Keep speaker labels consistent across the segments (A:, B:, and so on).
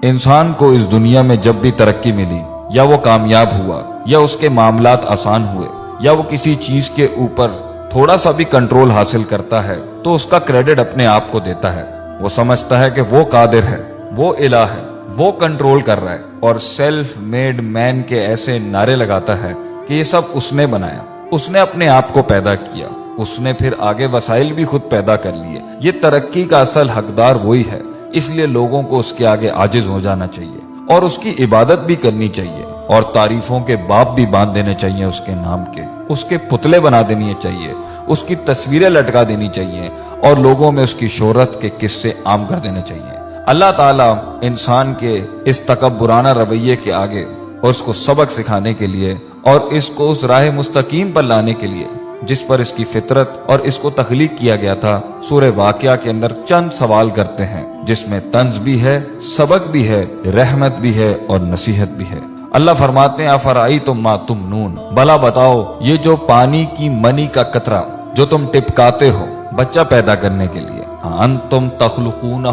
A: انسان کو اس دنیا میں جب بھی ترقی ملی، یا وہ کامیاب ہوا، یا اس کے معاملات آسان ہوئے، یا وہ کسی چیز کے اوپر تھوڑا سا بھی کنٹرول حاصل کرتا ہے، تو اس کا کریڈٹ اپنے آپ کو دیتا ہے۔ وہ سمجھتا ہے کہ وہ قادر ہے، وہ الہ ہے، وہ کنٹرول کر رہا ہے، اور سیلف میڈ مین کے ایسے نعرے لگاتا ہے کہ یہ سب اس نے بنایا، اس نے اپنے آپ کو پیدا کیا، اس نے پھر آگے وسائل بھی خود پیدا کر لیے، یہ ترقی کا اصل حقدار وہی ہے۔ اس لیے لوگوں کو اس کے آگے عاجز ہو جانا چاہیے، اور اس کی عبادت بھی کرنی چاہیے، اور تعریفوں کے باب بھی باندھ دینے چاہیے اس کے نام کے، اس کے پتلے بنا دینی چاہیے، اس کی تصویریں لٹکا دینی چاہیے، اور لوگوں میں اس کی شہرت کے قصے عام کر دینے چاہیے۔ اللہ تعالیٰ انسان کے اس تکبرانہ رویے کے آگے اور اس کو سبق سکھانے کے لیے، اور اس کو اس راہ مستقیم پر لانے کے لیے جس پر اس کی فطرت اور اس کو تخلیق کیا گیا تھا، سورہ واقعہ کے اندر چند سوال کرتے ہیں، جس میں طنز بھی ہے، سبق بھی ہے، رحمت بھی ہے، اور نصیحت بھی ہے۔ اللہ فرماتے ہیں افرأیتم ما تمنون، بھلا بتاؤ یہ جو پانی کی منی کا قطرہ جو تم ٹپکاتے ہو بچہ پیدا کرنے کے لیے، انتم تخلقونہ،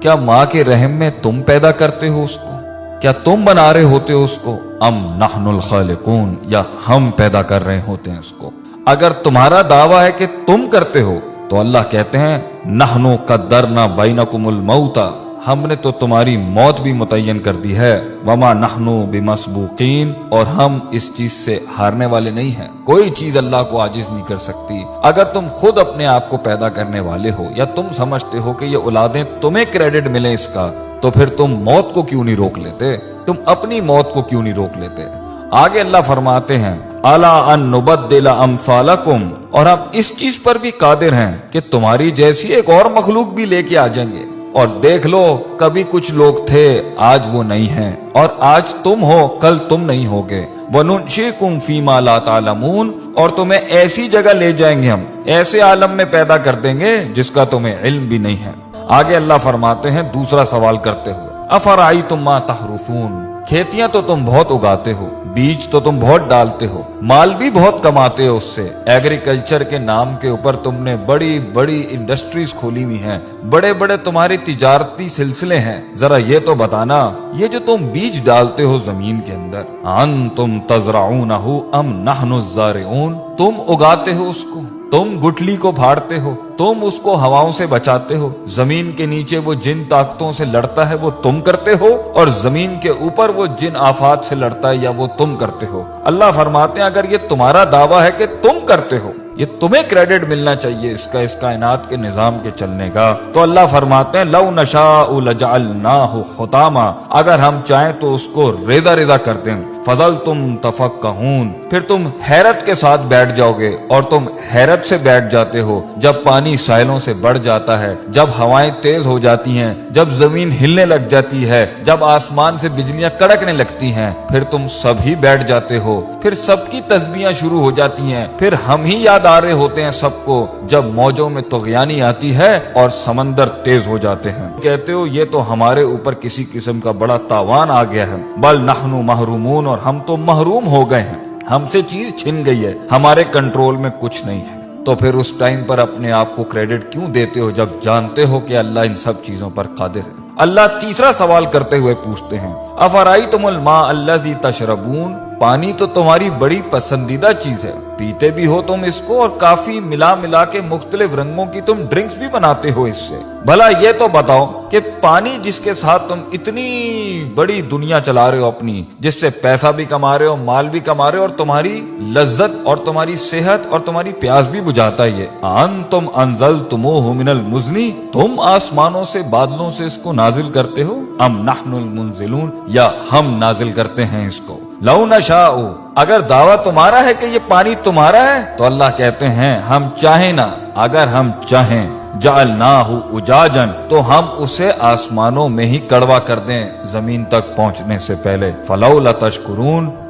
A: کیا ماں کے رحم میں تم پیدا کرتے ہو اس کو؟ کیا تم بنا رہے ہوتے ہو اس کو؟ ام نحن الخالقون، یا ہم پیدا کر رہے ہوتے ہیں اس کو؟ اگر تمہارا دعویٰ ہے کہ تم کرتے ہو تو اللہ کہتے ہیں نحن قدرنا بینکم الموت، ہم نے تو تمہاری موت بھی متعین کر دی ہے، وما نحن بمسبوقین، اور ہم اس چیز سے ہارنے والے نہیں ہیں، کوئی چیز اللہ کو عاجز نہیں کر سکتی۔ اگر تم خود اپنے آپ کو پیدا کرنے والے ہو، یا تم سمجھتے ہو کہ یہ اولادیں تمہیں کریڈٹ ملے اس کا، تو پھر تم موت کو کیوں نہیں روک لیتے؟ تم اپنی موت کو کیوں نہیں روک لیتے؟ آگے اللہ فرماتے ہیں الا ان نبدل امثالکم، اور ہم اس چیز پر بھی قادر ہیں کہ تمہاری جیسی ایک اور مخلوق بھی لے کے آ جائیں گے، اور دیکھ لو کبھی کچھ لوگ تھے آج وہ نہیں ہیں، اور آج تم ہو کل تم نہیں ہوگے، وَنُنشِئْكُمْ فِي مَا لَا تَعْلَمُونَ، اور تمہیں ایسی جگہ لے جائیں گے ہم، ایسے عالم میں پیدا کر دیں گے جس کا تمہیں علم بھی نہیں ہے۔ آگے اللہ فرماتے ہیں دوسرا سوال کرتے ہوئے افرأیتم ما تحرثون، کھیتیاں تو تم بہت اگاتے ہو، بیج تو تم بہت ڈالتے ہو، مال بھی بہت کماتے ہو اس سے، ایگریکلچر کے نام کے اوپر تم نے بڑی بڑی انڈسٹریز کھولی ہوئی ہیں، بڑے بڑے تمہارے تجارتی سلسلے ہیں، ذرا یہ تو بتانا یہ جو تم بیج ڈالتے ہو زمین کے اندر، انتم تزرعونہ ام نحن الزارعون، تم اگاتے ہو اس کو، تم گٹلی کو پھاڑتے ہو، تم اس کو ہواؤں سے بچاتے ہو، زمین کے نیچے وہ جن طاقتوں سے لڑتا ہے وہ تم کرتے ہو، اور زمین کے اوپر وہ جن آفات سے لڑتا ہے یا وہ تم کرتے ہو۔ اللہ فرماتے ہیں اگر یہ تمہارا دعویٰ ہے کہ تم کرتے ہو، یہ تمہیں کریڈٹ ملنا چاہیے اس کائنات کے نظام کے چلنے کا، تو اللہ فرماتے ہیں لو نشاء لجعلناہ حطاما، اگر ہم چاہیں تو اس کو ریزہ ریزہ کر دیں، فظلتم تفکہون، پھر تم حیرت کے ساتھ بیٹھ جاؤ گے، اور تم حیرت سے بیٹھ جاتے ہو جب پانی ساحلوں سے بڑھ جاتا ہے، جب ہوائیں تیز ہو جاتی ہیں، جب زمین ہلنے لگ جاتی ہے، جب آسمان سے بجلیاں کڑکنے لگتی ہیں، پھر تم سب ہی بیٹھ جاتے ہو، پھر سب کی تسبیحاں شروع ہو جاتی ہیں، پھر ہم ہی یاد آ رہے ہوتے ہیں سب کو جب موجوں میں طغیانی آتی ہے اور سمندر تیز ہو جاتے ہیں، کہتے ہو یہ تو ہمارے اوپر کسی قسم کا بڑا تاوان آ گیا ہے، بل نحن محرومون، اور ہم تو محروم ہو گئے ہیں، ہم سے چیز چھن گئی ہے، ہمارے کنٹرول میں کچھ نہیں ہے۔ تو پھر اس ٹائم پر اپنے آپ کو کریڈٹ کیوں دیتے ہو جب جانتے ہو کہ اللہ ان سب چیزوں پر قادر ہے؟ اللہ تیسرا سوال کرتے ہوئے پوچھتے ہیں افرأیتم الماء الذی تشربون، پانی تو تمہاری بڑی پسندیدہ چیز ہے، پیتے بھی ہو تم اس کو، اور کافی ملا کے مختلف رنگوں کی تم ڈرنکس بھی بناتے ہو اس سے، بھلا یہ تو بتاؤ کہ پانی جس کے ساتھ تم اتنی بڑی دنیا چلا رہے ہو اپنی، جس سے پیسہ بھی کما رہے ہو، مال بھی کما رہے ہو، اور تمہاری لذت اور تمہاری صحت اور تمہاری پیاس بھی بجھاتا ہے، یہ انتم انزلتموہ من المزن، تم آسمانوں سے بادلوں سے اس کو نازل کرتے ہو، ام نحن المنزلون، یا ہم نازل کرتے ہیں اس کو۔ لو نشاء، اگر دعویٰ تمہارا ہے کہ یہ پانی تمہارا ہے تو اللہ کہتے ہیں ہم چاہیں نا، اگر ہم چاہیں جعلناہ اجاجا، تو ہم اسے آسمانوں میں ہی کڑوا کر دیں زمین تک پہنچنے سے پہلے، فلولا تشکرون،